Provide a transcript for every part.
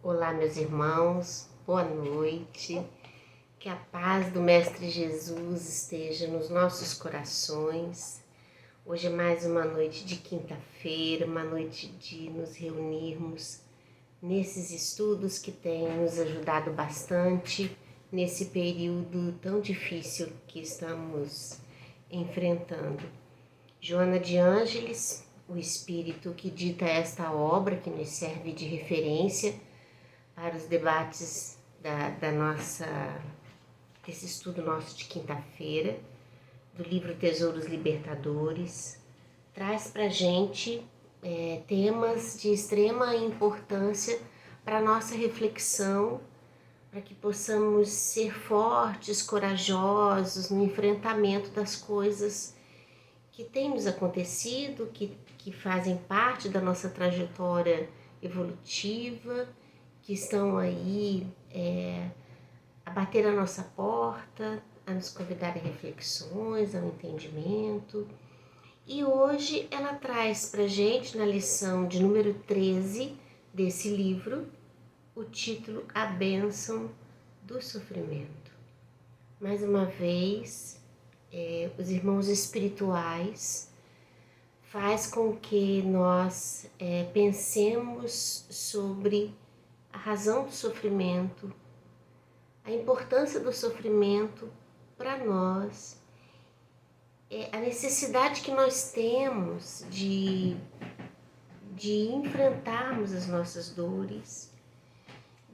Olá, meus irmãos, boa noite. Que a paz do Mestre Jesus esteja nos nossos corações. Hoje é mais uma noite de quinta-feira, uma noite de nos reunirmos nesses estudos que têm nos ajudado bastante nesse período tão difícil que estamos enfrentando. Joana de Ângeles, o espírito que dita esta obra, que nos serve de referência para os debates desse estudo nosso de quinta-feira, do livro Tesouros Libertadores, traz para a gente temas de extrema importância para a nossa reflexão, para que possamos ser fortes, corajosos no enfrentamento das coisas que têm nos acontecido, que fazem parte da nossa trajetória evolutiva, que estão aí a bater a nossa porta, a nos convidar a reflexões, ao entendimento. E hoje ela traz para a gente, na lição de número 13 desse livro, o título A Bênção do Sofrimento. Mais uma vez, os irmãos espirituais faz com que nós pensemos sobre a razão do sofrimento, a importância do sofrimento para nós, a necessidade que nós temos de enfrentarmos as nossas dores,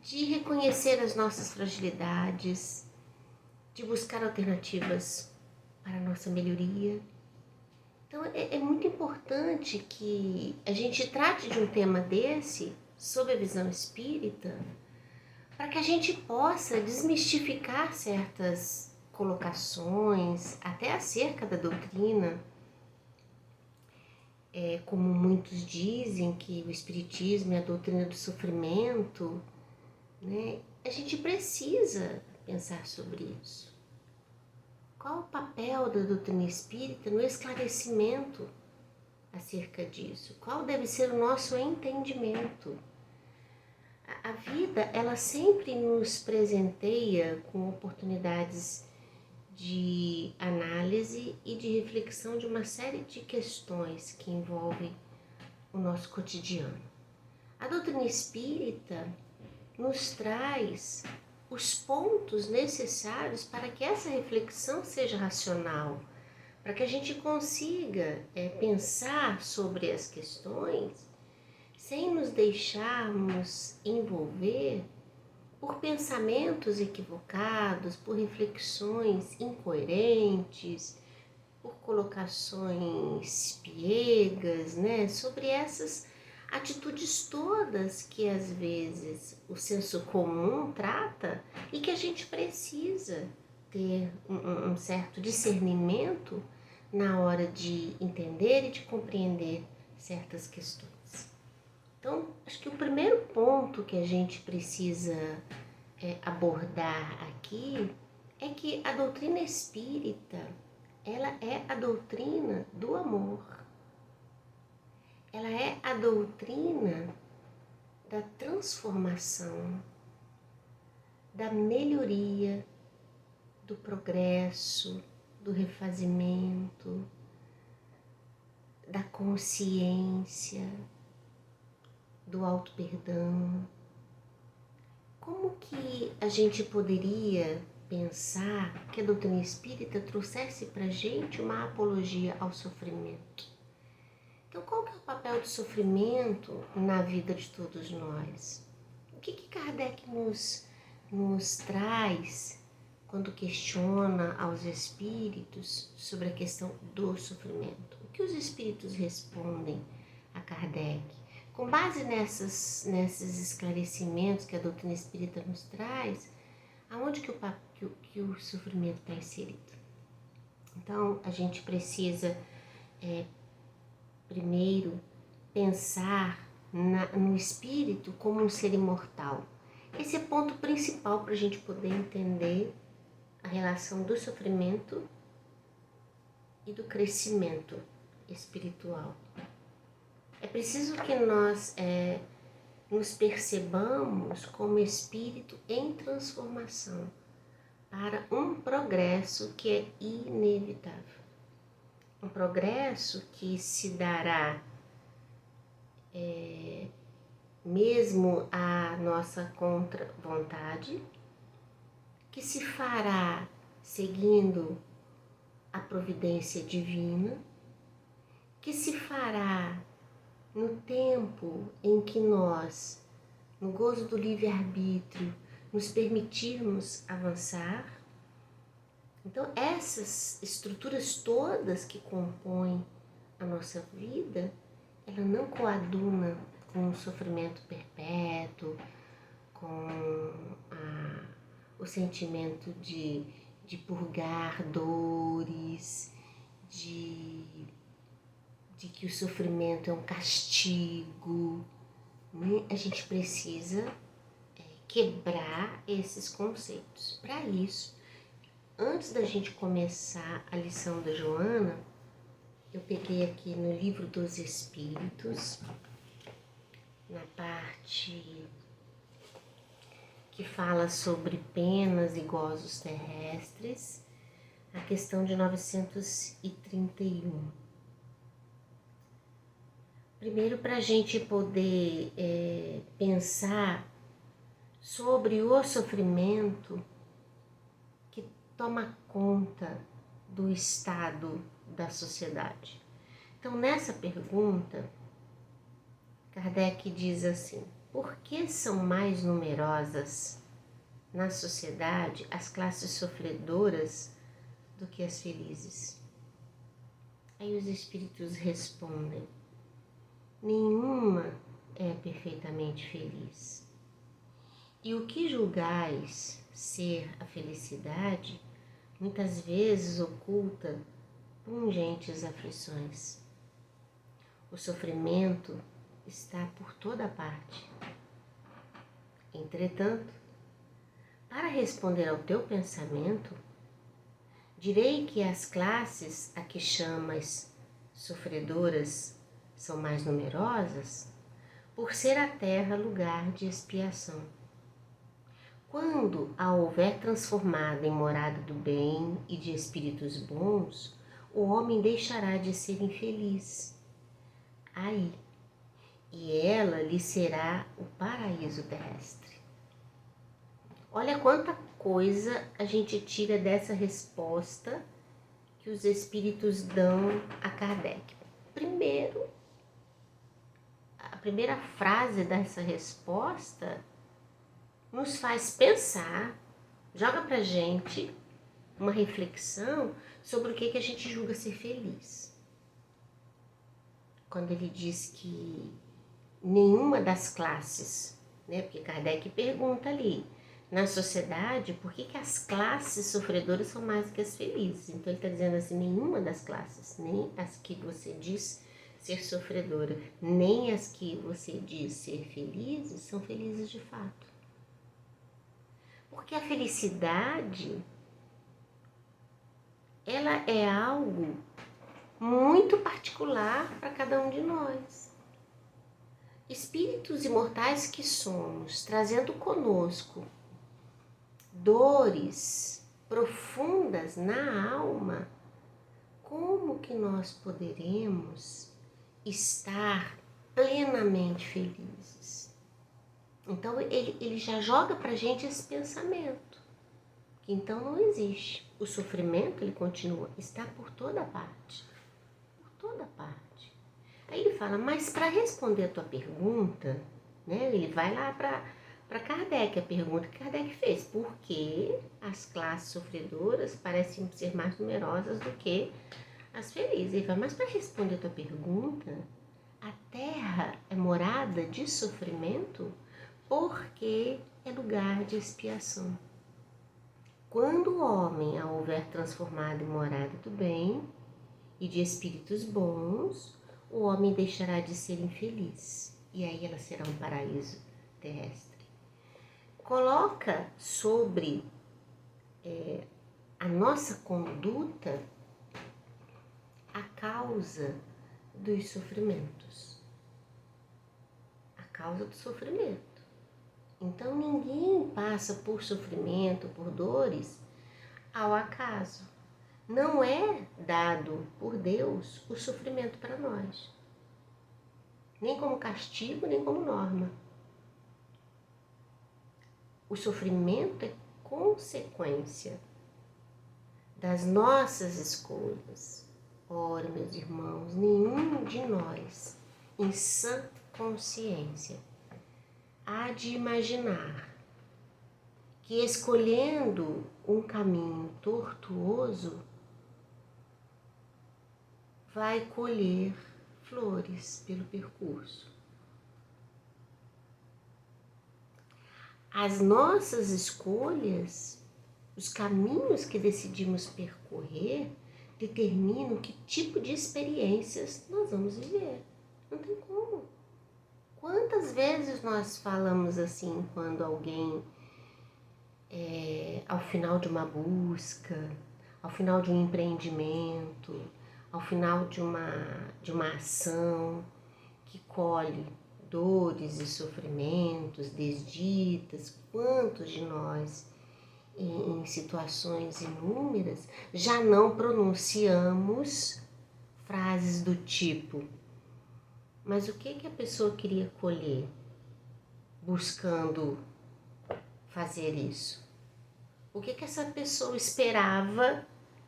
de reconhecer as nossas fragilidades, de buscar alternativas para a nossa melhoria. Então é muito importante que a gente trate de um tema desse sob a visão espírita, para que a gente possa desmistificar certas colocações, até acerca da doutrina. Como muitos dizem que o espiritismo é a doutrina do sofrimento, né? A gente precisa pensar sobre isso. Qual o papel da doutrina espírita no esclarecimento acerca disso? Qual deve ser o nosso entendimento? A vida, ela sempre nos presenteia com oportunidades de análise e de reflexão de uma série de questões que envolvem o nosso cotidiano. A doutrina espírita nos traz os pontos necessários para que essa reflexão seja racional, para que a gente consiga pensar sobre as questões sem nos deixarmos envolver por pensamentos equivocados, por reflexões incoerentes, por colocações piegas, né, sobre essas atitudes todas que às vezes o senso comum trata e que a gente precisa ter um certo discernimento na hora de entender e de compreender certas questões. Então, acho que o primeiro ponto que a gente precisa abordar aqui é que a doutrina espírita, ela é a doutrina do amor. Ela é a doutrina da transformação, da melhoria, do progresso, do refazimento, da consciência, do auto-perdão. Como que a gente poderia pensar que a doutrina espírita trouxesse para a gente uma apologia ao sofrimento? Então, qual que é o papel do sofrimento na vida de todos nós? O que Kardec nos traz quando questiona aos espíritos sobre a questão do sofrimento? O que os espíritos respondem a Kardec? Com base nesses esclarecimentos que a doutrina espírita nos traz, aonde que o sofrimento está inserido? Então, a gente precisa, primeiro, pensar no espírito como um ser imortal. Esse é o ponto principal para a gente poder entender a relação do sofrimento e do crescimento espiritual. É preciso que nós nos percebamos como espírito em transformação para um progresso que é inevitável. Um progresso que se dará mesmo à nossa contra-vontade, que se fará seguindo a providência divina, que se fará no tempo em que nós, no gozo do livre-arbítrio, nos permitirmos avançar. Então, essas estruturas todas que compõem a nossa vida, ela não coaduna com o sofrimento perpétuo, com o sentimento de purgar dores, de que o sofrimento é um castigo, né? A gente precisa quebrar esses conceitos. Para isso, antes da gente começar a lição da Joana, eu peguei aqui no Livro dos Espíritos, na parte que fala sobre penas e gozos terrestres, a questão de 931. Primeiro, para a gente poder pensar sobre o sofrimento que toma conta do estado da sociedade. Então, nessa pergunta, Kardec diz assim: por que são mais numerosas na sociedade as classes sofredoras do que as felizes? Aí os espíritos respondem: nenhuma é perfeitamente feliz. E o que julgais ser a felicidade, muitas vezes oculta pungentes aflições. O sofrimento está por toda parte. Entretanto, para responder ao teu pensamento, direi que as classes a que chamas sofredoras são mais numerosas por ser a terra lugar de expiação. Quando a houver transformado em morada do bem e de espíritos bons, o homem deixará de ser infeliz. Aí, e ela lhe será o paraíso terrestre. Olha quanta coisa a gente tira dessa resposta que os espíritos dão a Kardec. Primeiro, a primeira frase dessa resposta nos faz pensar, joga pra gente uma reflexão sobre o que a gente julga ser feliz. Quando ele diz que nenhuma das classes, né? Porque Kardec pergunta ali, na sociedade, por que as classes sofredoras são mais que as felizes? Então ele está dizendo assim, nenhuma das classes, nem as que você diz ser sofredora, nem as que você diz ser felizes, são felizes de fato. Porque a felicidade, ela é algo muito particular para cada um de nós. Espíritos imortais que somos, trazendo conosco dores profundas na alma, como que nós poderemos estar plenamente felizes? Então ele já joga para a gente esse pensamento, que então não existe. O sofrimento, ele continua, está por toda parte. Por toda parte. Aí ele fala, mas para responder a tua pergunta, né, ele vai lá para Kardec, a pergunta que Kardec fez. Por que as classes sofredoras parecem ser mais numerosas do que as felizes? Ele fala, mas para responder a tua pergunta, a terra é morada de sofrimento porque é lugar de expiação. Quando o homem a houver transformado em morada do bem e de espíritos bons, o homem deixará de ser infeliz, e aí ela será um paraíso terrestre. Coloca sobre a nossa conduta a causa dos sofrimentos. A causa do sofrimento. Então ninguém passa por sofrimento, por dores, ao acaso. Não é dado por Deus o sofrimento para nós, nem como castigo, nem como norma. O sofrimento é consequência das nossas escolhas. Ora, meus irmãos, nenhum de nós, em sã consciência, há de imaginar que escolhendo um caminho tortuoso vai colher flores pelo percurso. As nossas escolhas, os caminhos que decidimos percorrer, determinam que tipo de experiências nós vamos viver. Não tem como. Quantas vezes nós falamos assim quando alguém, ao final de uma busca, ao final de um empreendimento, ao final de uma ação que colhe dores e sofrimentos, desditas, quantos de nós, em situações inúmeras, já não pronunciamos frases do tipo: mas o que a pessoa queria colher buscando fazer isso? O que essa pessoa esperava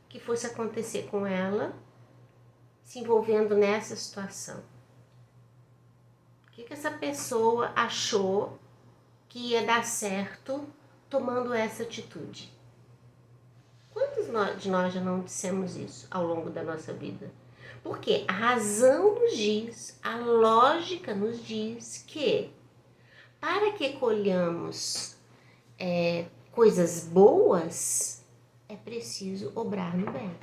que fosse acontecer com ela se envolvendo nessa situação? O que essa pessoa achou que ia dar certo tomando essa atitude? Quantos de nós já não dissemos isso ao longo da nossa vida? Porque a razão nos diz, a lógica nos diz que para que colhamos coisas boas, é preciso obrar no bem.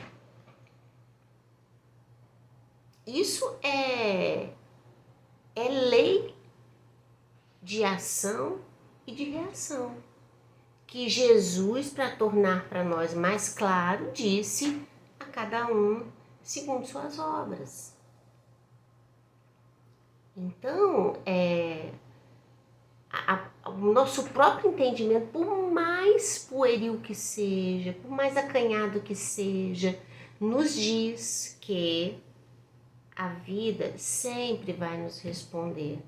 Isso é lei de ação e de reação, que Jesus, para tornar para nós mais claro, disse a cada um segundo suas obras. Então, o nosso próprio entendimento, por mais pueril que seja, por mais acanhado que seja, nos diz que a vida sempre vai nos responder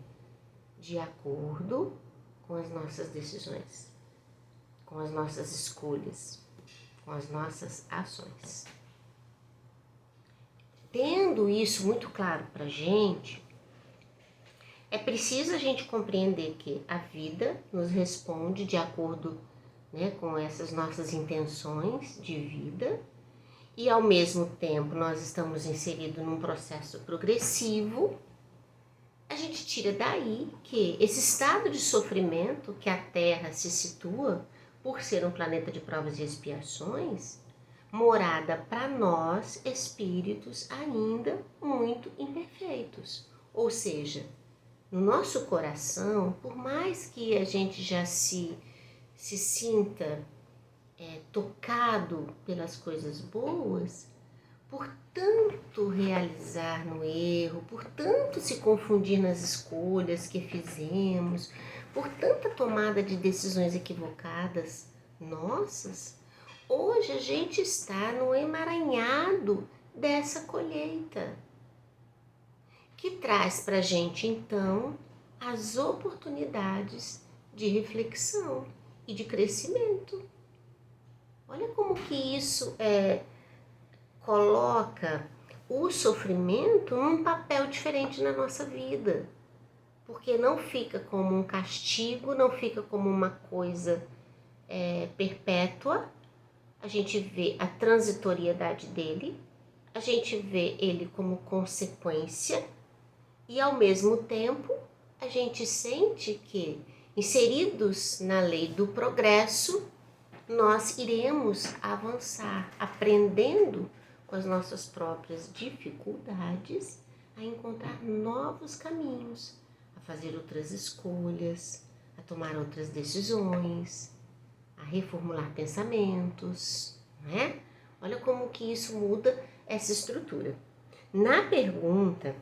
de acordo com as nossas decisões, com as nossas escolhas, com as nossas ações. Tendo isso muito claro para a gente, é preciso a gente compreender que a vida nos responde de acordo, com essas nossas intenções de vida, e ao mesmo tempo nós estamos inseridos num processo progressivo. A gente tira daí que esse estado de sofrimento que a Terra se situa, por ser um planeta de provas e expiações, morada para nós, espíritos ainda muito imperfeitos. Ou seja, no nosso coração, por mais que a gente já se sinta tocado pelas coisas boas, por tanto realizar no erro, por tanto se confundir nas escolhas que fizemos, por tanta tomada de decisões equivocadas nossas, hoje a gente está no emaranhado dessa colheita, que traz para a gente, então, as oportunidades de reflexão e de crescimento. Olha como que isso coloca o sofrimento num papel diferente na nossa vida. Porque não fica como um castigo, não fica como uma coisa perpétua. A gente vê a transitoriedade dele, a gente vê ele como consequência e, ao mesmo tempo, a gente sente que, inseridos na lei do progresso, nós iremos avançar, aprendendo com as nossas próprias dificuldades a encontrar novos caminhos, a fazer outras escolhas, a tomar outras decisões, a reformular pensamentos, né? Olha como que isso muda essa estrutura. Na pergunta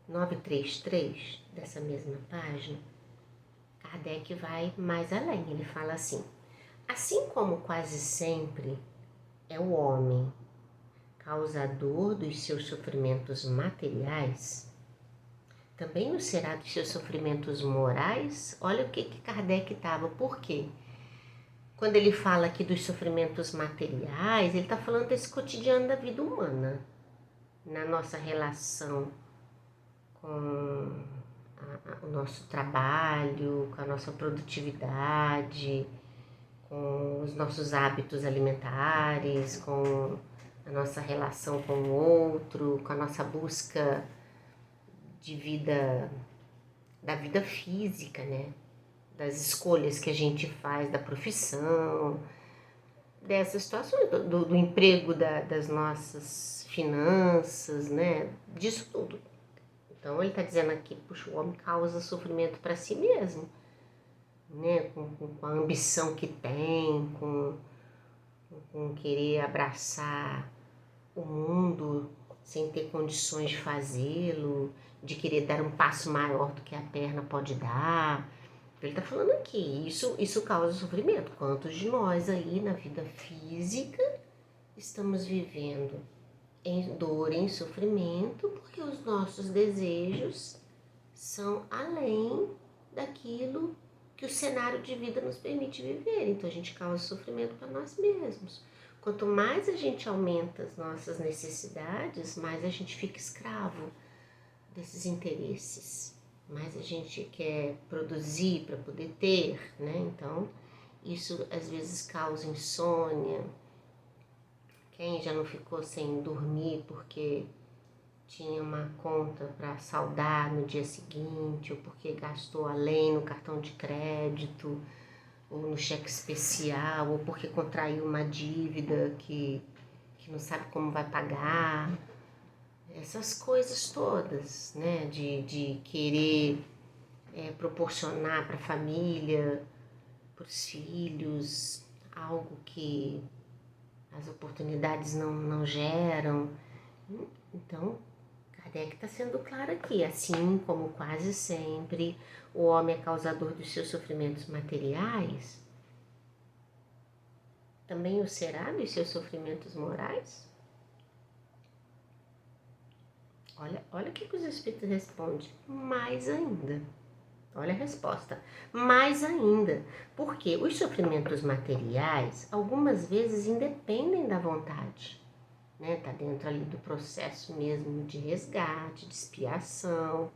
933 dessa mesma página, Kardec vai mais além. Ele fala assim como quase sempre é o homem causador dos seus sofrimentos materiais, também o será dos seus sofrimentos morais. Olha o que Kardec estava. Por quê? Quando ele fala aqui dos sofrimentos materiais, ele está falando desse cotidiano da vida humana, na nossa relação com o nosso trabalho, com a nossa produtividade, com os nossos hábitos alimentares, com a nossa relação com o outro, com a nossa busca de vida, da vida física, né? Das escolhas que a gente faz, da profissão, dessas situações, do emprego, das nossas finanças, né? Disso tudo. Então ele está dizendo aqui, puxa, o homem causa sofrimento para si mesmo, né? Com a ambição que tem, com querer abraçar o mundo sem ter condições de fazê-lo, de querer dar um passo maior do que a perna pode dar. Ele está falando aqui, isso causa sofrimento. Quantos de nós aí na vida física estamos vivendo em dor, em sofrimento, porque os nossos desejos são além daquilo que o cenário de vida nos permite viver. Então a gente causa sofrimento para nós mesmos. Quanto mais a gente aumenta as nossas necessidades, mais a gente fica escravo desses interesses. Mais a gente quer produzir para poder ter, né? Então, isso às vezes causa insônia. Quem já não ficou sem dormir porque tinha uma conta para saldar no dia seguinte, ou porque gastou além no cartão de crédito, ou no cheque especial, ou porque contraiu uma dívida que não sabe como vai pagar. Essas coisas todas, né, de querer proporcionar para a família, para os filhos, algo que as oportunidades não geram. Então, Kardec está sendo claro aqui, assim como quase sempre o homem é causador dos seus sofrimentos materiais, também o será dos seus sofrimentos morais? Olha o que os Espíritos respondem. Mais ainda. Olha a resposta. Mais ainda. Porque os sofrimentos materiais, algumas vezes, independem da vontade. Né? Tá dentro ali do processo mesmo de resgate, de expiação.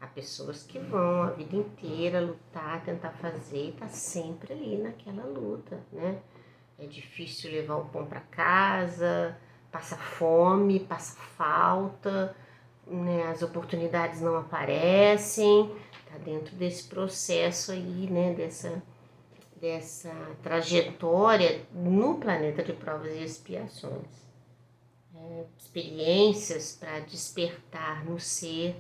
Há pessoas que vão a vida inteira lutar, tentar fazer e tá sempre ali naquela luta, né? É difícil levar o pão para casa, passa fome, passa falta, né? As oportunidades não aparecem, tá dentro desse processo aí, né? Dessa trajetória no planeta de provas e expiações. Experiências para despertar no ser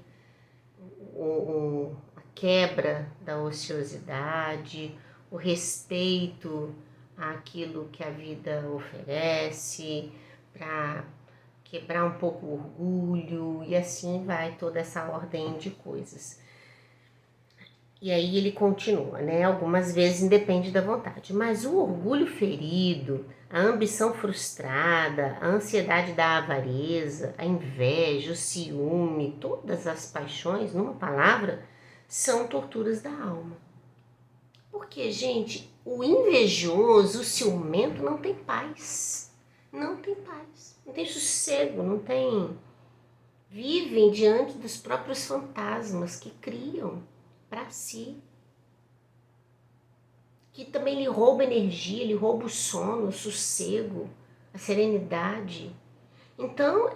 a quebra da ociosidade, o respeito àquilo que a vida oferece, para quebrar um pouco o orgulho, e assim vai toda essa ordem de coisas. E aí ele continua, né? Algumas vezes independe da vontade, mas o orgulho ferido, a ambição frustrada, a ansiedade da avareza, a inveja, o ciúme, todas as paixões, numa palavra, são torturas da alma. Porque, gente, o invejoso, o ciumento não tem paz. Não tem paz, não tem sossego, não tem... Vivem diante dos próprios fantasmas que criam para si, que também lhe rouba energia, lhe rouba o sono, o sossego, a serenidade. Então,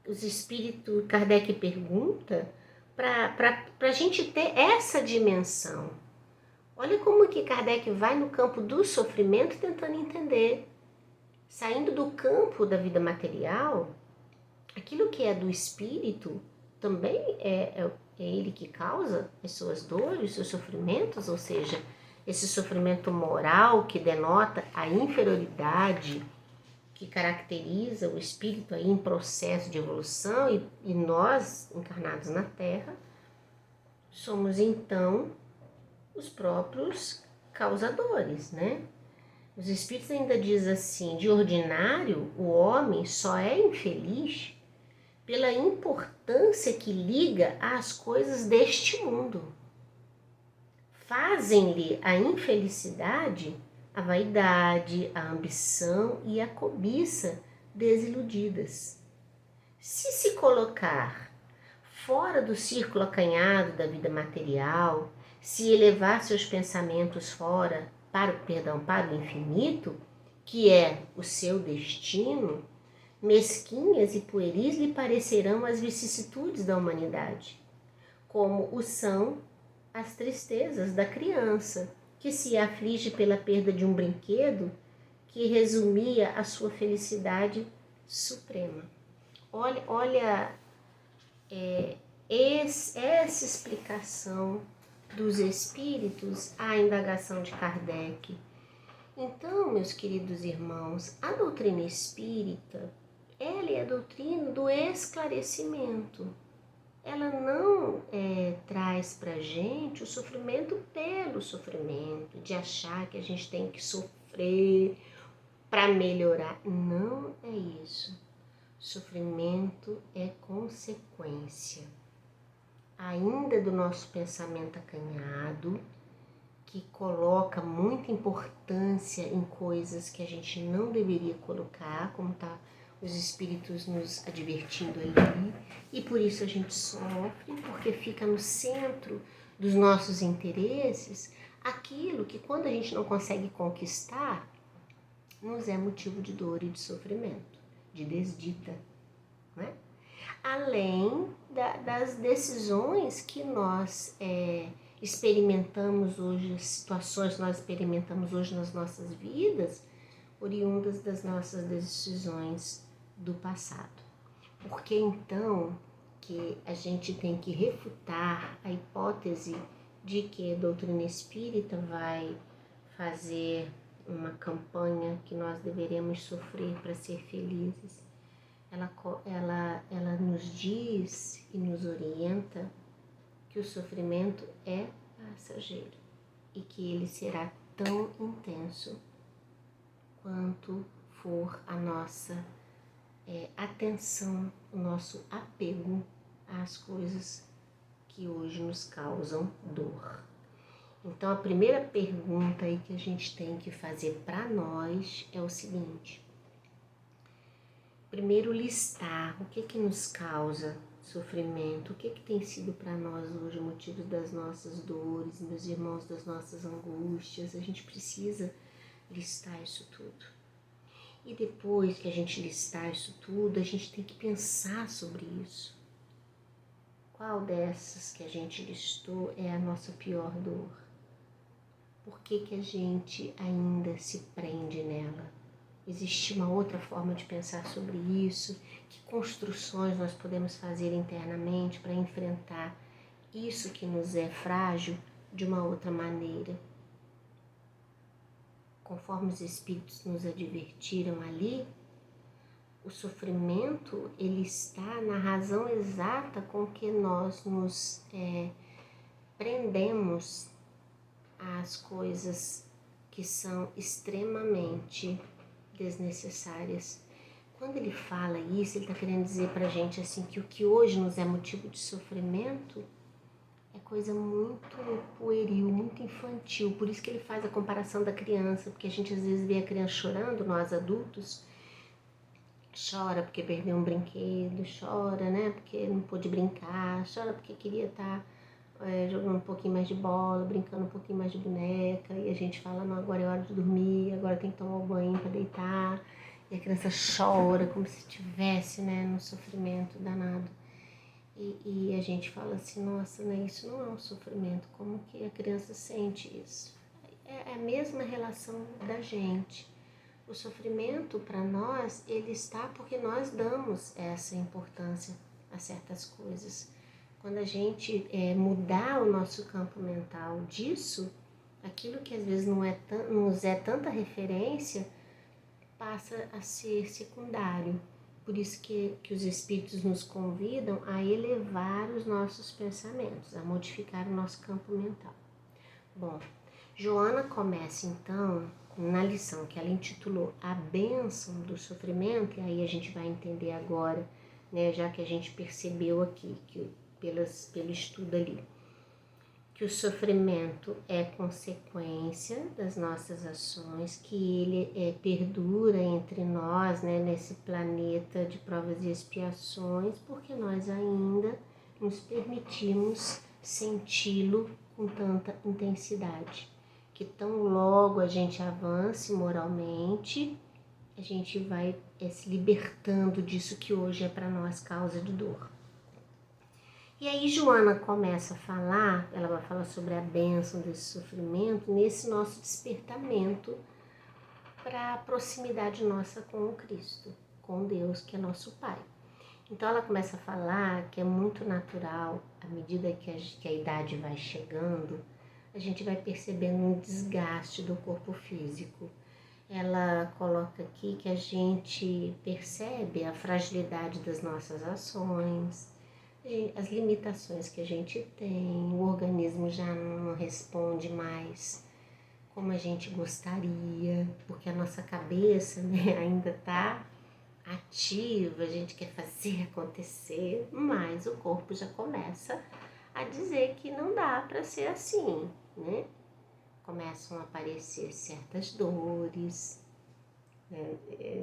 os espíritos, Kardec pergunta para a gente ter essa dimensão. Olha como que Kardec vai no campo do sofrimento tentando entender. Saindo do campo da vida material, aquilo que é do espírito também é ele que causa as suas dores, os seus sofrimentos, ou seja, esse sofrimento moral que denota a inferioridade que caracteriza o espírito aí em processo de evolução e nós, encarnados na Terra, somos então os próprios causadores, né? Os espíritos ainda dizem assim, de ordinário, o homem só é infeliz pela importância que liga às coisas deste mundo. Fazem-lhe a infelicidade a vaidade, a ambição e a cobiça desiludidas. Se colocar fora do círculo acanhado da vida material, se elevar seus pensamentos para o infinito, que é o seu destino, mesquinhas e pueris lhe parecerão as vicissitudes da humanidade, como o são as tristezas da criança, que se aflige pela perda de um brinquedo que resumia a sua felicidade suprema. Olha essa explicação dos espíritos à indagação de Kardec. Então, meus queridos irmãos, a doutrina espírita, ela é a doutrina do esclarecimento. Ela não traz para a gente o sofrimento pelo sofrimento, de achar que a gente tem que sofrer para melhorar. Não é isso. Sofrimento é consequência, ainda do nosso pensamento acanhado, que coloca muita importância em coisas que a gente não deveria colocar, como está os espíritos nos advertindo ali, e por isso a gente sofre, porque fica no centro dos nossos interesses aquilo que, quando a gente não consegue conquistar, nos é motivo de dor e de sofrimento, de desdita, né? Além das decisões que nós experimentamos hoje, as situações que nós experimentamos hoje nas nossas vidas, oriundas das nossas decisões do passado. Porque então que a gente tem que refutar a hipótese de que a doutrina espírita vai fazer uma campanha que nós deveremos sofrer para ser felizes. Ela nos diz e nos orienta que o sofrimento é passageiro e que ele será tão intenso quanto for a nossa atenção, o nosso apego às coisas que hoje nos causam dor. Então, a primeira pergunta aí que a gente tem que fazer para nós é o seguinte: primeiro, listar o que nos causa sofrimento, o que tem sido para nós hoje o motivo das nossas dores, meus irmãos, das nossas angústias. A gente precisa listar isso tudo. E depois que a gente listar isso tudo, a gente tem que pensar sobre isso. Qual dessas que a gente listou é a nossa pior dor? Por que a gente ainda se prende nela? Existe uma outra forma de pensar sobre isso? Que construções nós podemos fazer internamente para enfrentar isso que nos é frágil de uma outra maneira? Conforme os espíritos nos advertiram ali, o sofrimento ele está na razão exata com que nós nos prendemos às coisas que são extremamente desnecessárias. Quando ele fala isso, ele está querendo dizer para a gente assim, que o que hoje nos é motivo de sofrimento é coisa muito pueril, muito infantil. Por isso que ele faz a comparação da criança, porque a gente às vezes vê a criança chorando, nós adultos, chora porque perdeu um brinquedo, chora, né, porque não pôde brincar, chora porque queria estar jogando um pouquinho mais de bola, brincando um pouquinho mais de boneca, e a gente fala, não, agora é hora de dormir, agora tem que tomar um banho para deitar, e a criança chora como se estivesse, né, no sofrimento danado. E a gente fala assim, nossa, né, isso não é um sofrimento, como que a criança sente isso? É a mesma relação da gente. O sofrimento para nós, ele está porque nós damos essa importância a certas coisas. Quando a gente mudar o nosso campo mental disso, aquilo que às vezes não nos é tanta referência, passa a ser secundário. Por isso que os espíritos nos convidam a elevar os nossos pensamentos, a modificar o nosso campo mental. Bom, Joana começa então na lição que ela intitulou A Bênção do Sofrimento, e aí a gente vai entender agora, né, já que a gente percebeu aqui, que pelo estudo ali, que o sofrimento é consequência das nossas ações, que ele perdura entre nós, né, nesse planeta de provas e expiações, porque nós ainda nos permitimos senti-lo com tanta intensidade. Que tão logo a gente avance moralmente, a gente vai se libertando disso que hoje é para nós causa de dor. E aí Joana começa a falar, ela vai falar sobre a bênção desse sofrimento, nesse nosso despertamento para a proximidade nossa com o Cristo, com Deus, que é nosso Pai. Então ela começa a falar que é muito natural, à medida que a idade vai chegando, a gente vai percebendo um desgaste do corpo físico. Ela coloca aqui que a gente percebe a fragilidade das nossas ações, as limitações que a gente tem, o organismo já não responde mais como a gente gostaria, porque a nossa cabeça, né, ainda está ativa, a gente quer fazer acontecer, mas o corpo já começa a dizer que não dá para ser assim, né? Começam a aparecer certas dores.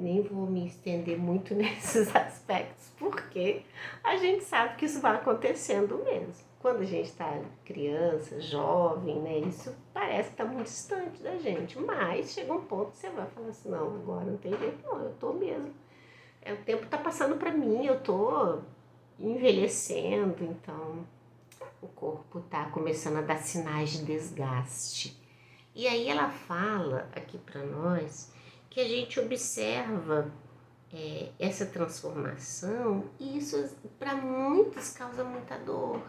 Nem vou me estender muito nesses aspectos, porque a gente sabe que isso vai acontecendo mesmo. Quando a gente está criança, jovem, né, isso parece que está muito distante da gente, mas chega um ponto que você vai falar assim, não, agora não tem jeito não, eu tô mesmo. O tempo está passando para mim, eu tô envelhecendo, então o corpo está começando a dar sinais de desgaste. E aí ela fala aqui para nós que a gente observa essa transformação e isso para muitos causa muita dor.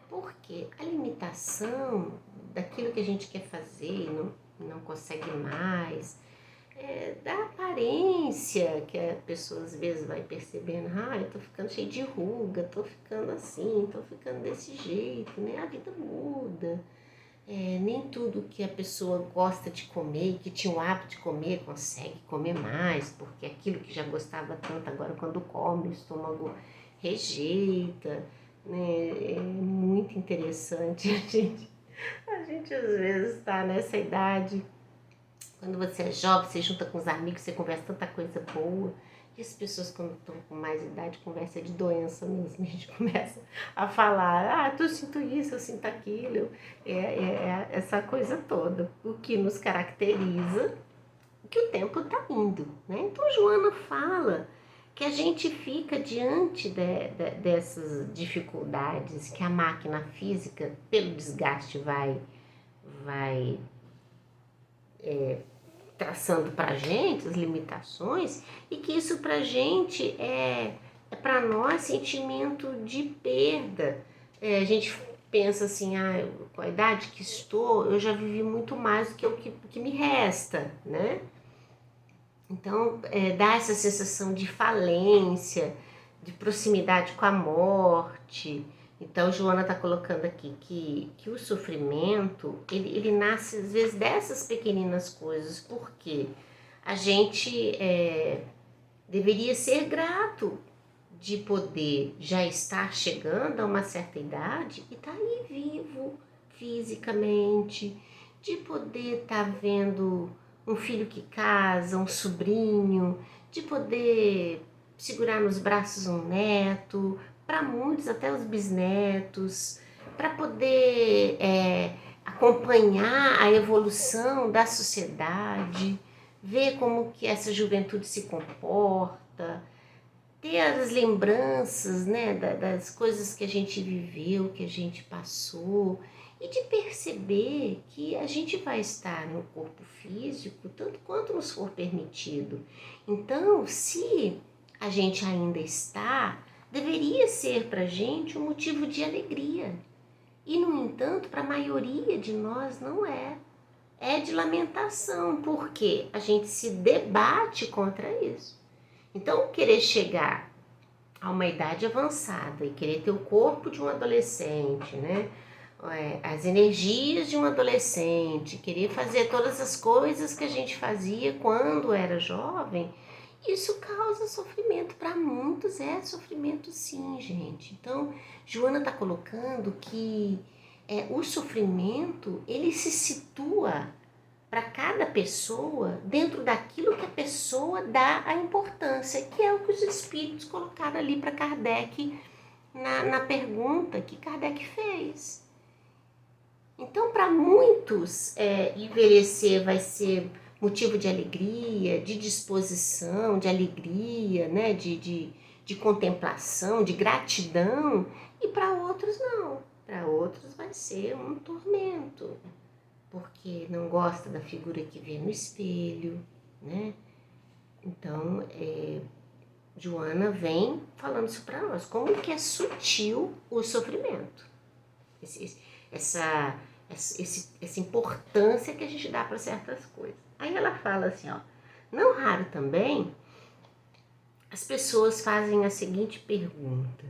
Porque a limitação daquilo que a gente quer fazer e não consegue mais, da aparência que a pessoa às vezes vai percebendo, eu tô ficando cheio de ruga, tô ficando assim, tô ficando desse jeito, né? A vida muda. Nem tudo que a pessoa gosta de comer, que tinha o hábito de comer, consegue comer mais, porque aquilo que já gostava tanto, agora quando come, o estômago rejeita, né? É muito interessante a gente às vezes está nessa idade, quando você é jovem, você junta com os amigos, você conversa tanta coisa boa. E as pessoas quando estão com mais idade conversa de doença mesmo, a gente começa a falar, eu sinto isso, eu sinto aquilo, essa coisa toda, o que nos caracteriza, que o tempo está indo, né? Então Joana fala que a gente fica diante dessas dificuldades que a máquina física, pelo desgaste, vai traçando para a gente as limitações, e que isso para a gente é para nós sentimento de perda. A gente pensa assim, com a idade que estou, eu já vivi muito mais do que o que me resta, né? Então, dá essa sensação de falência, de proximidade com a morte. Então, Joana está colocando aqui que o sofrimento, ele nasce às vezes dessas pequeninas coisas, porque a gente deveria ser grato de poder já estar chegando a uma certa idade e estar aí vivo fisicamente, de poder estar vendo um filho que casa, um sobrinho, de poder segurar nos braços um neto, para muitos até os bisnetos, para poder acompanhar a evolução da sociedade, ver como que essa juventude se comporta, ter as lembranças, né, das coisas que a gente viveu, que a gente passou, e de perceber que a gente vai estar no corpo físico tanto quanto nos for permitido. Então, se a gente ainda está, deveria ser para a gente um motivo de alegria. E, no entanto, para a maioria de nós não é. é de lamentação, porque a gente se debate contra isso. Então, querer chegar a uma idade avançada e querer ter o corpo de um adolescente, né? As energias de um adolescente, querer fazer todas as coisas que a gente fazia quando era jovem, isso causa sofrimento. Para muitos é sofrimento sim, gente. Então, Joana está colocando que o sofrimento, ele se situa para cada pessoa dentro daquilo que a pessoa dá a importância, que é o que os espíritos colocaram ali para Kardec na pergunta que Kardec fez. Então, para muitos, envelhecer vai ser motivo de alegria, de disposição, de alegria, né? de contemplação, de gratidão, e para outros não. Para outros vai ser um tormento, porque não gosta da figura que vê no espelho, né? Então, Joana vem falando isso para nós, como que é sutil o sofrimento, essa importância que a gente dá para certas coisas. Aí ela fala assim, ó, não raro também, as pessoas fazem a seguinte pergunta: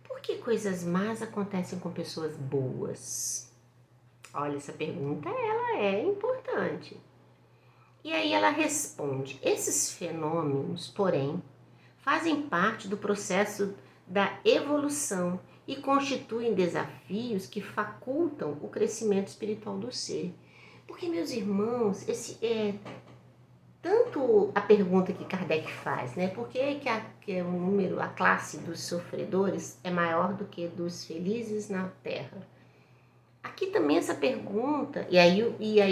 por que coisas más acontecem com pessoas boas? Olha, essa pergunta, ela é importante. E aí ela responde: esses fenômenos, porém, fazem parte do processo da evolução e constituem desafios que facultam o crescimento espiritual do ser. Porque, meus irmãos, esse é tanto a pergunta que Kardec faz, né? Por que o número, a classe dos sofredores é maior do que dos felizes na Terra? Aqui também essa pergunta, e aí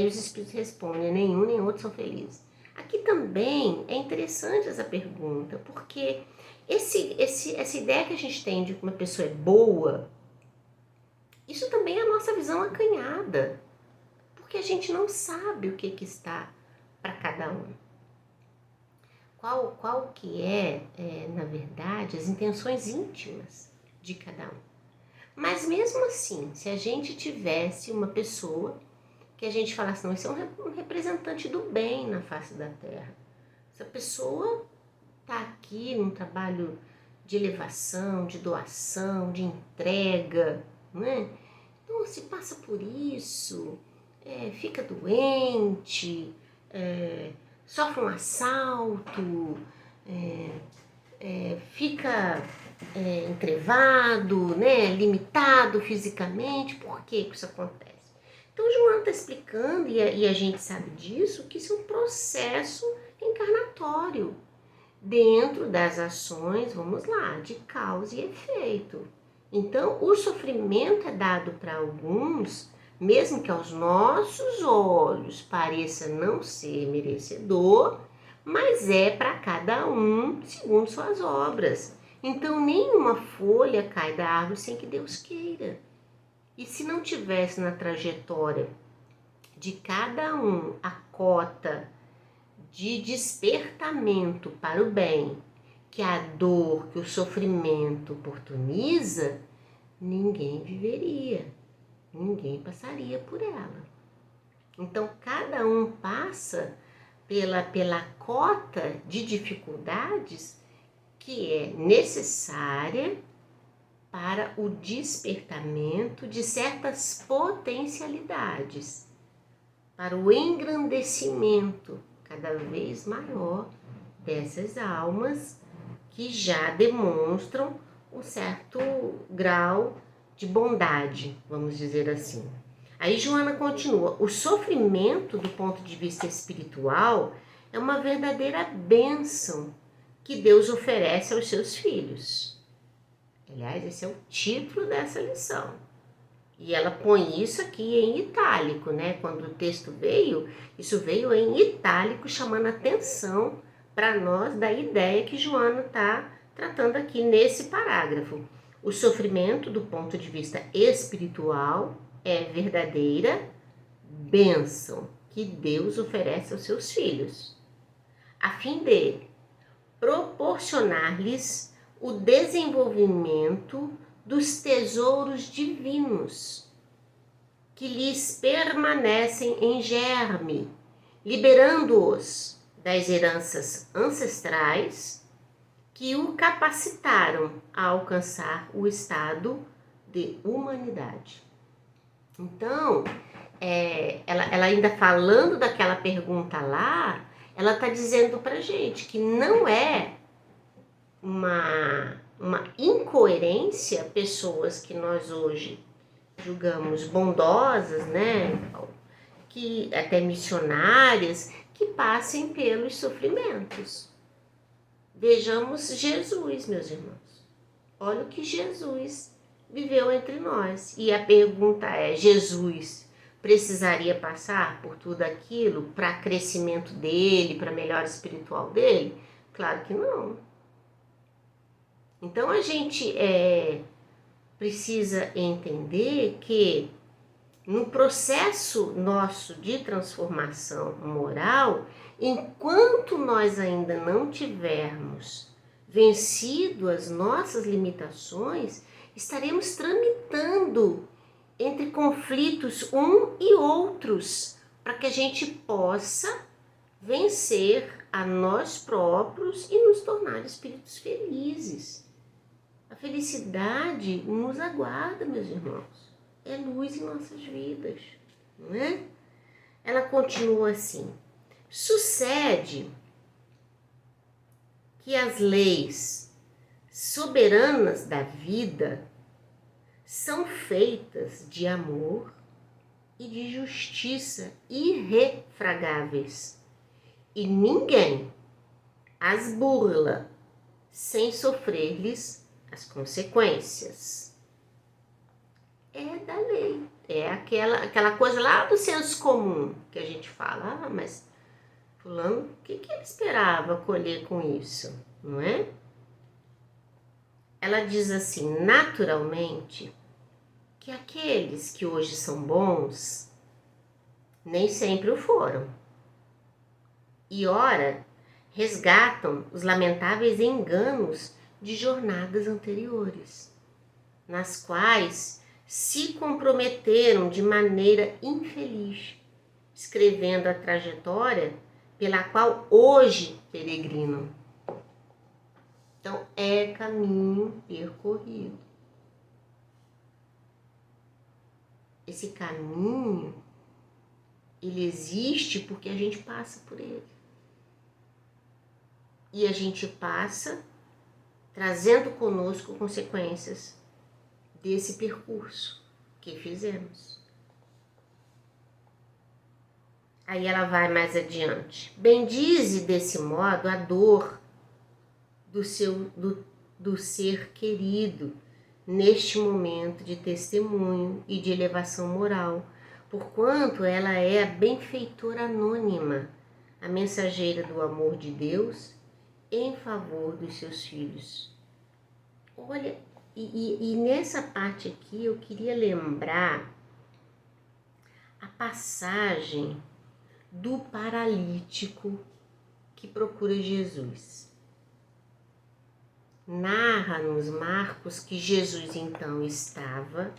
os espíritos respondem: nenhum nem outro são felizes. Aqui também é interessante essa pergunta, porque essa ideia que a gente tem de que uma pessoa é boa, isso também é a nossa visão acanhada, porque a gente não sabe o que está para cada um. Qual que na verdade, as intenções íntimas de cada um. Mas mesmo assim, se a gente tivesse uma pessoa que a gente falasse, não, esse é um representante do bem na face da Terra. Essa pessoa está aqui num trabalho de elevação, de doação, de entrega, não é? Então, se passa por isso, fica doente, sofre um assalto, fica entrevado, né, limitado fisicamente. Por que isso acontece? Então, Joana está explicando, e a gente sabe disso, que isso é um processo encarnatório dentro das ações, vamos lá, de causa e efeito. Então, o sofrimento é dado para alguns, mesmo que aos nossos olhos pareça não ser merecedor, mas é para cada um segundo suas obras. Então, nenhuma folha cai da árvore sem que Deus queira. E se não tivesse na trajetória de cada um a cota de despertamento para o bem, que a dor, que o sofrimento oportuniza, ninguém viveria, ninguém passaria por ela. Então, cada um passa pela cota de dificuldades que é necessária para o despertamento de certas potencialidades, para o engrandecimento cada vez maior dessas almas que já demonstram um certo grau de bondade, vamos dizer assim. Aí Joana continua: o sofrimento, do ponto de vista espiritual, é uma verdadeira bênção que Deus oferece aos seus filhos. Aliás, esse é o título dessa lição. E ela põe isso aqui em itálico, né? Quando o texto veio, isso veio em itálico, chamando atenção para nós da ideia que Joana está tratando aqui nesse parágrafo. O sofrimento, do ponto de vista espiritual, é verdadeira bênção que Deus oferece aos seus filhos, a fim de proporcionar-lhes o desenvolvimento dos tesouros divinos que lhes permanecem em germe, liberando-os das heranças ancestrais que o capacitaram a alcançar o estado de humanidade. Então, ela ainda falando daquela pergunta lá, ela está dizendo para gente que não é uma incoerência pessoas que nós hoje julgamos bondosas, né, que até missionárias, que passem pelos sofrimentos. Vejamos Jesus, meus irmãos. Olha o que Jesus viveu entre nós. E a pergunta é: Jesus precisaria passar por tudo aquilo para crescimento dele, para melhora espiritual dele? Claro que não. Então a gente precisa entender que no processo nosso de transformação moral, enquanto nós ainda não tivermos vencido as nossas limitações, estaremos tramitando entre conflitos e outros, para que a gente possa vencer a nós próprios e nos tornar espíritos felizes. A felicidade nos aguarda, meus irmãos. É luz em nossas vidas, não é? Ela continua assim: sucede que as leis soberanas da vida são feitas de amor e de justiça irrefragáveis, e ninguém as burla sem sofrer-lhes as consequências. É da lei, é aquela coisa lá do senso comum que a gente fala, mas fulano, o que ele esperava colher com isso, não é? Ela diz assim: naturalmente, que aqueles que hoje são bons nem sempre o foram, e ora resgatam os lamentáveis enganos de jornadas anteriores, nas quais se comprometeram de maneira infeliz, escrevendo a trajetória pela qual hoje peregrinam. Então, é caminho percorrido. Esse caminho, ele existe porque a gente passa por ele. E a gente passa trazendo conosco consequências desse percurso que fizemos. Aí ela vai mais adiante. Bendize desse modo a dor do ser querido neste momento de testemunho e de elevação moral, porquanto ela é a benfeitora anônima, a mensageira do amor de Deus em favor dos seus filhos. Olha, e nessa parte aqui eu queria lembrar a passagem do paralítico que procura Jesus. Narra-nos Marcos que Jesus então estava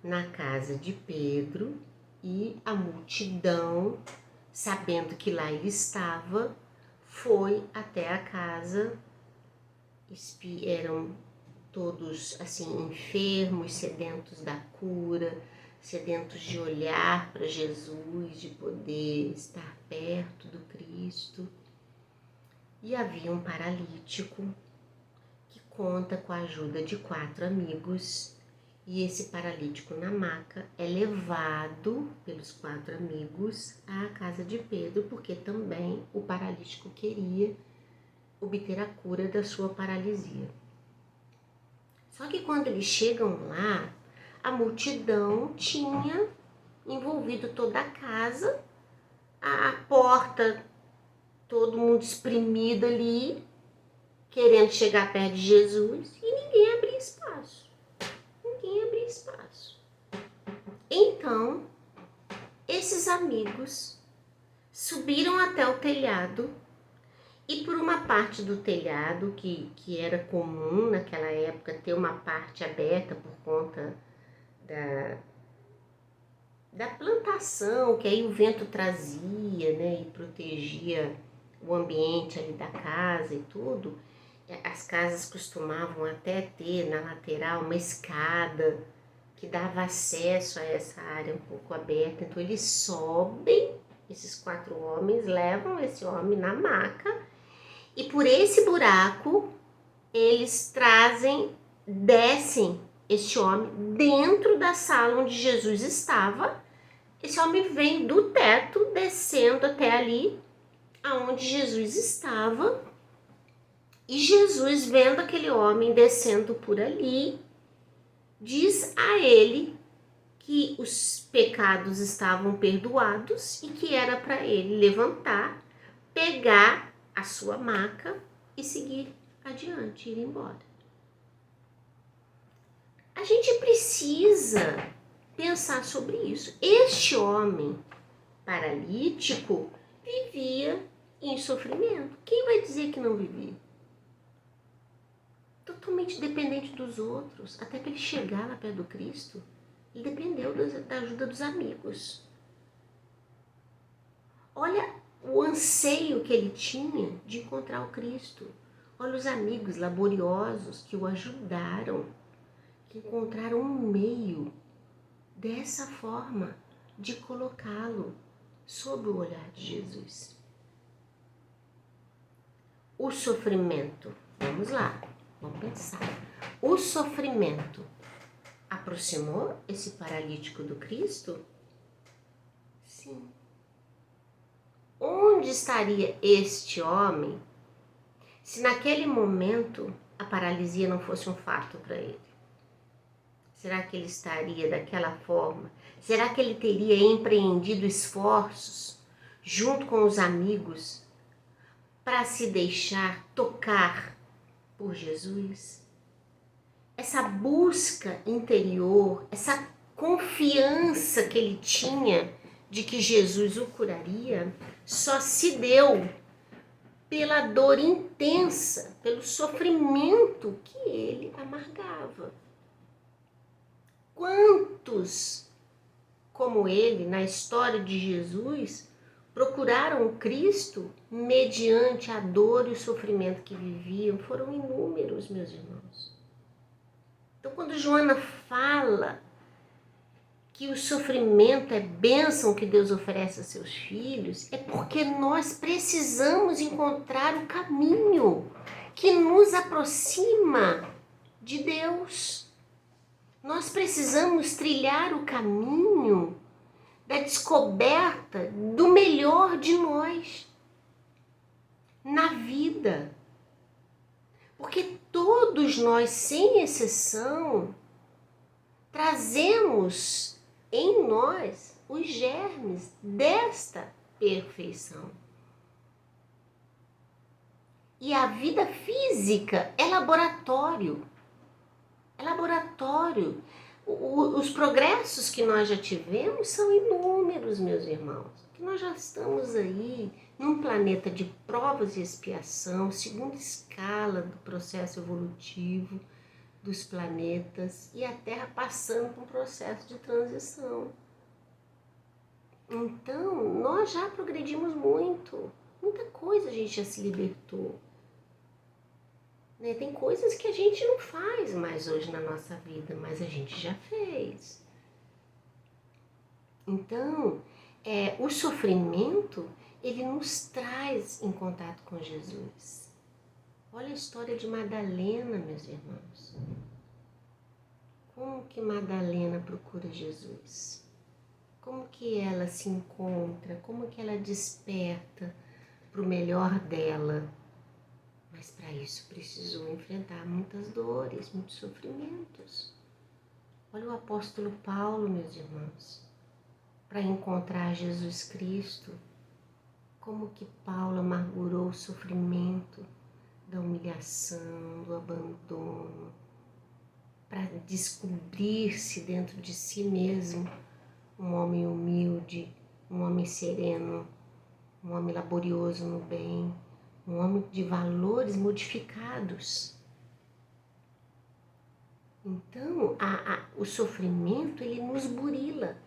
na casa de Pedro e a multidão, sabendo que lá ele estava, foi até a casa. Eram todos assim enfermos, sedentos da cura, sedentos de olhar para Jesus, de poder estar perto do Cristo. E havia um paralítico que conta com a ajuda de 4 amigos, e esse paralítico na maca é levado pelos 4 amigos à casa de Pedro, porque também o paralítico queria obter a cura da sua paralisia. Só que quando eles chegam lá, a multidão tinha envolvido toda a casa, a porta, todo mundo espremido ali, querendo chegar perto de Jesus, e ninguém abria espaço. Ninguém abria espaço. Então, esses amigos subiram até o telhado, e por uma parte do telhado, que era comum naquela época ter uma parte aberta por conta da plantação, que aí o vento trazia, né, e protegia o ambiente ali da casa e tudo. As casas costumavam até ter na lateral uma escada que dava acesso a essa área um pouco aberta. Então eles sobem, esses 4 homens levam esse homem na maca e por esse buraco eles descem este homem dentro da sala onde Jesus estava. Esse homem vem do teto, descendo até ali, aonde Jesus estava. E Jesus, vendo aquele homem descendo por ali, diz a ele que os pecados estavam perdoados e que era para ele levantar, pegar a sua maca e seguir adiante, ir embora. A gente precisa pensar sobre isso. Este homem paralítico vivia em sofrimento. Quem vai dizer que não vivia? Totalmente dependente dos outros, até para ele chegar lá perto do Cristo, ele dependeu da ajuda dos amigos. Olha o anseio que ele tinha de encontrar o Cristo. Olha os amigos laboriosos que o ajudaram, que encontraram um meio dessa forma de colocá-lo sob o olhar de Jesus. O sofrimento, vamos lá, vamos pensar. O sofrimento aproximou esse paralítico do Cristo? Sim. Onde estaria este homem se naquele momento a paralisia não fosse um fato para ele? Será que ele estaria daquela forma? Será que ele teria empreendido esforços junto com os amigos para se deixar tocar por Jesus? Essa busca interior, essa confiança que ele tinha de que Jesus o curaria, só se deu pela dor intensa, pelo sofrimento que ele amargava. Quantos, como ele, na história de Jesus, procuraram o Cristo mediante a dor e o sofrimento que viviam? Foram inúmeros, meus irmãos. Então, quando Joana fala que o sofrimento é bênção que Deus oferece a seus filhos, é porque nós precisamos encontrar o caminho que nos aproxima de Deus. Nós precisamos trilhar o caminho da descoberta do melhor de nós na vida. Porque todos nós, sem exceção, trazemos em nós os germes desta perfeição. E a vida física é laboratório. É laboratório. Os progressos que nós já tivemos são inúmeros, meus irmãos. Que nós já estamos aí num planeta de provas e expiação, segunda escala do processo evolutivo dos planetas, e a Terra passando por um processo de transição. Então, nós já progredimos muito. Muita coisa a gente já se libertou. Tem coisas que a gente não faz mais hoje na nossa vida, mas a gente já fez. Então, o sofrimento, ele nos traz em contato com Jesus. Olha a história de Madalena, meus irmãos. Como que Madalena procura Jesus? Como que ela se encontra? Como que ela desperta para o melhor dela? Mas para isso precisou enfrentar muitas dores, muitos sofrimentos. Olha o apóstolo Paulo, meus irmãos, para encontrar Jesus Cristo. Como que Paulo amargurou o sofrimento da humilhação, do abandono, para descobrir-se dentro de si mesmo um homem humilde, um homem sereno, um homem laborioso no bem, um homem de valores modificados. Então, o sofrimento, ele nos burila.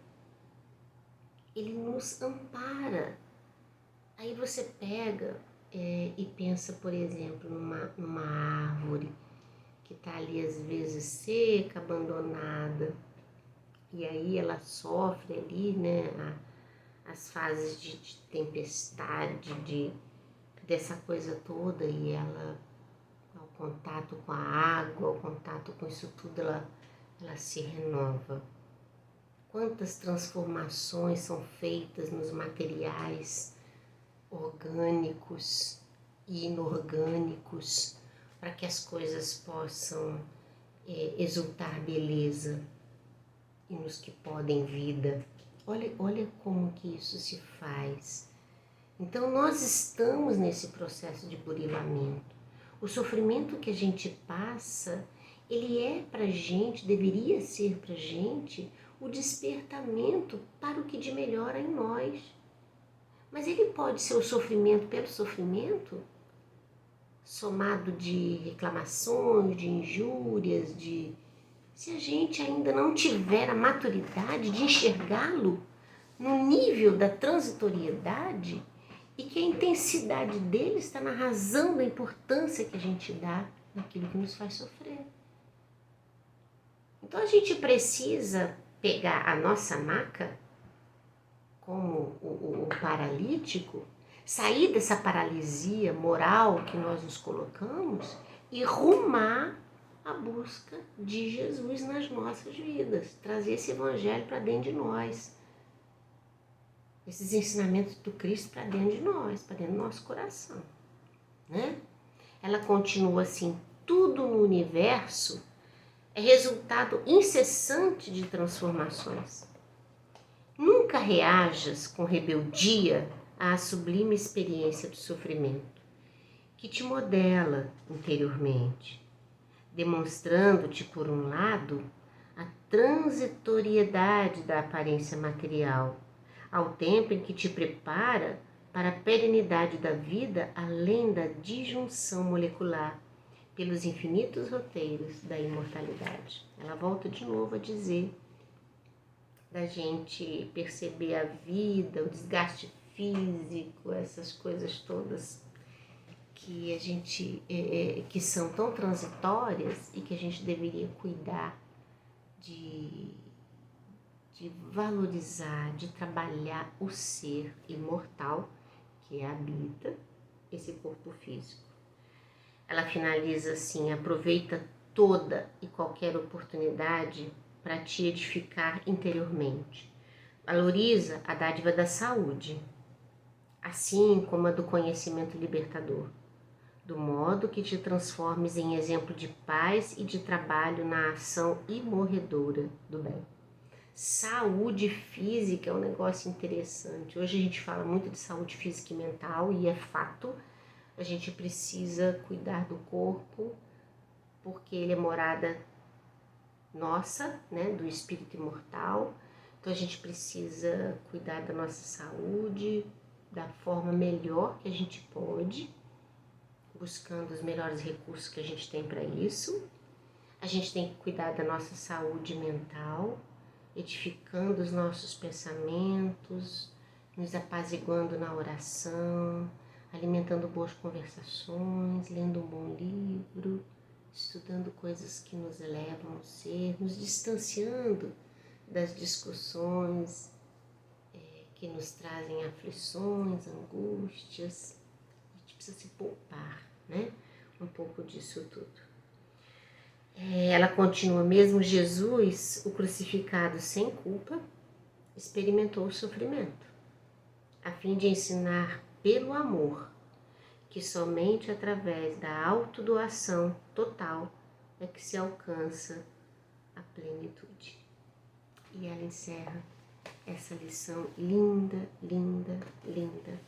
nos ampara. Aí você pega e pensa, por exemplo, numa árvore que está ali às vezes seca, abandonada, e aí ela sofre ali, né, as fases de tempestade, dessa coisa toda, e ela, ao contato com a água, ao contato com isso tudo, ela se renova. Quantas transformações são feitas nos materiais orgânicos e inorgânicos para que as coisas possam exultar beleza e nos que podem vida. Olha como que isso se faz. Então nós estamos nesse processo de burilamento. O sofrimento que a gente passa, ele é pra gente, deveria ser pra gente, o despertamento para o que de melhor há em nós. Mas ele pode ser o sofrimento pelo sofrimento, somado de reclamações, de injúrias, se a gente ainda não tiver a maturidade de enxergá-lo no nível da transitoriedade e que a intensidade dele está na razão da importância que a gente dá naquilo que nos faz sofrer. Então a gente precisa pegar a nossa maca, como o paralítico, sair dessa paralisia moral que nós nos colocamos e rumar a busca de Jesus nas nossas vidas, trazer esse evangelho para dentro de nós, esses ensinamentos do Cristo para dentro de nós, para dentro do nosso coração, né? Ela continua assim: tudo no universo é resultado incessante de transformações. Nunca reajas com rebeldia à sublime experiência do sofrimento, que te modela interiormente, demonstrando-te, por um lado, a transitoriedade da aparência material, ao tempo em que te prepara para a perenidade da vida além da disjunção molecular, pelos infinitos roteiros da imortalidade. Ela volta de novo a dizer da gente perceber a vida, o desgaste físico, essas coisas todas que a gente que são tão transitórias e que a gente deveria cuidar de valorizar, de trabalhar o ser imortal que habita esse corpo físico. Ela finaliza assim: aproveita toda e qualquer oportunidade para te edificar interiormente. Valoriza a dádiva da saúde, assim como a do conhecimento libertador, do modo que te transformes em exemplo de paz e de trabalho na ação imorredora do bem. Saúde física é um negócio interessante. Hoje a gente fala muito de saúde física e mental, e é fato, a gente precisa cuidar do corpo, porque ele é morada nossa, né, do espírito imortal. Então a gente precisa cuidar da nossa saúde da forma melhor que a gente pode, buscando os melhores recursos que a gente tem para isso. A gente tem que cuidar da nossa saúde mental, edificando os nossos pensamentos, nos apaziguando na oração, alimentando boas conversações, lendo um bom livro, estudando coisas que nos elevam ao ser, nos distanciando das discussões que nos trazem aflições, angústias. A gente precisa se poupar, né? Um pouco disso tudo. Ela continua: mesmo Jesus, o crucificado sem culpa, experimentou o sofrimento, a fim de ensinar pelo amor que somente através da autodoação total é que se alcança a plenitude. E ela encerra essa lição linda, linda, linda,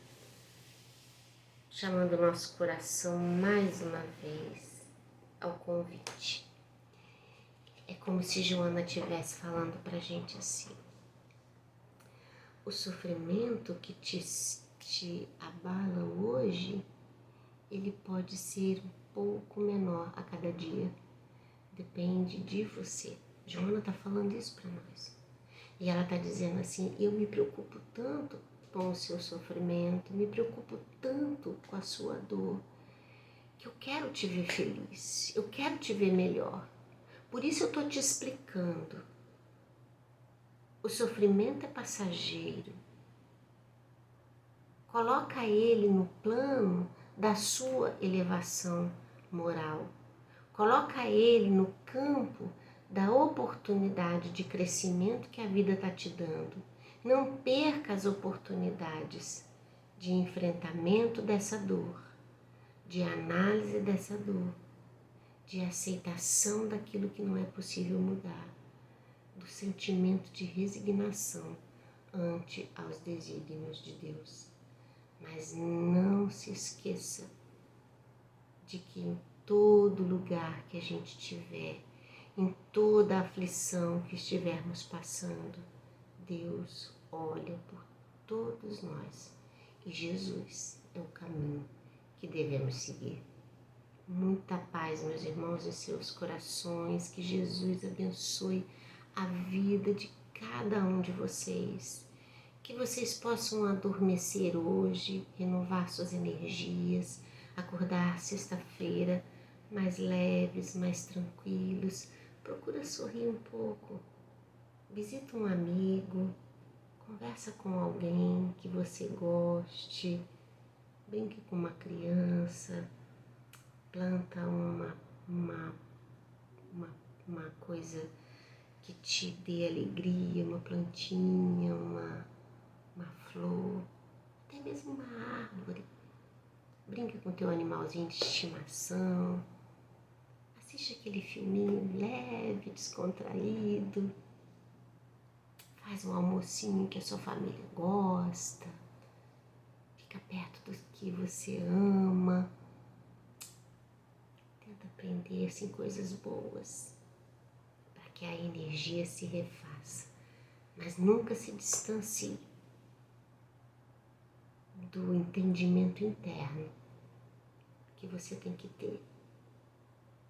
chamando o nosso coração mais uma vez ao convite. É como se Joana estivesse falando pra gente assim: o sofrimento que te abala hoje, ele pode ser um pouco menor a cada dia. Depende de você. Joana está falando isso para nós. E ela está dizendo assim, eu me preocupo tanto com o seu sofrimento, me preocupo tanto com a sua dor, que eu quero te ver feliz, eu quero te ver melhor. Por isso eu estou te explicando. O sofrimento é passageiro. Coloca ele no plano da sua elevação moral. Coloca ele no campo da oportunidade de crescimento que a vida está te dando. Não perca as oportunidades de enfrentamento dessa dor, de análise dessa dor, de aceitação daquilo que não é possível mudar, do sentimento de resignação ante aos desígnios de Deus. Mas não se esqueça de que em todo lugar que a gente tiver, em toda a aflição que estivermos passando, Deus olha por todos nós e Jesus é o caminho que devemos seguir. Muita paz, meus irmãos, em seus corações, que Jesus abençoe a vida de cada um de vocês, que vocês possam adormecer hoje, renovar suas energias, acordar sexta-feira mais leves, mais tranquilos. Procura sorrir um pouco, visita um amigo, conversa com alguém que você goste, brinque com uma criança, planta uma coisa que te dê alegria, uma plantinha, uma flor, até mesmo uma árvore. Brinca com teu animalzinho de estimação, assiste aquele filminho leve, descontraído, faz um almocinho que a sua família gosta, fica perto do que você ama, tenta aprender assim, coisas boas, para que a energia se refaça, mas nunca se distancie do entendimento interno que você tem que ter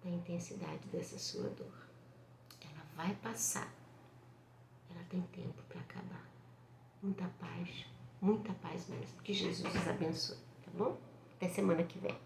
da intensidade dessa sua dor. Ela vai passar, ela tem tempo para acabar. Muita paz mesmo. Que Jesus os abençoe, tá bom? Até semana que vem.